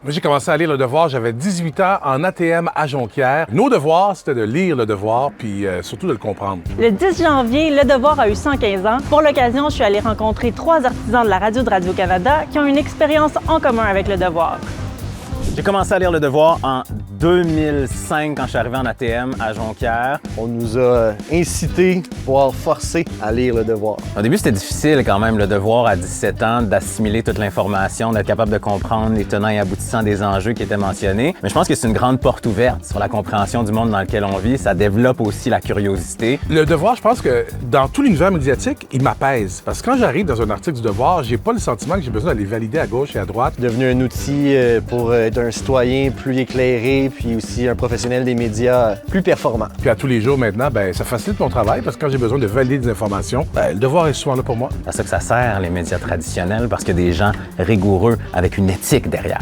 Moi, j'ai commencé à lire Le Devoir, j'avais 18 ans en ATM à Jonquière. Nos devoirs, c'était de lire Le Devoir, puis surtout de le comprendre. Le 10 janvier, Le Devoir a eu 115 ans. Pour l'occasion, je suis allée rencontrer 3 artisans de la radio de Radio-Canada qui ont une expérience en commun avec Le Devoir. J'ai commencé à lire Le Devoir en 2005 quand je suis arrivé en ATM à Jonquière. On nous a incités, voire forcés à lire Le Devoir. Au début, c'était difficile quand même, Le Devoir à 17 ans, d'assimiler toute l'information, d'être capable de comprendre les tenants et aboutissants des enjeux qui étaient mentionnés. Mais je pense que c'est une grande porte ouverte sur la compréhension du monde dans lequel on vit. Ça développe aussi la curiosité. Le Devoir, je pense que dans tout l'univers médiatique, il m'apaise. Parce que quand j'arrive dans un article du Devoir, j'ai pas le sentiment que j'ai besoin d'aller valider à gauche et à droite. C'est devenu un outil pour être un citoyen plus éclairé, puis aussi un professionnel des médias plus performant. Puis à tous les jours maintenant, ça facilite mon travail parce que quand j'ai besoin de valider des informations, Le Devoir est souvent là pour moi. C'est à ça que ça sert, les médias traditionnels, parce qu'il y a des gens rigoureux avec une éthique derrière.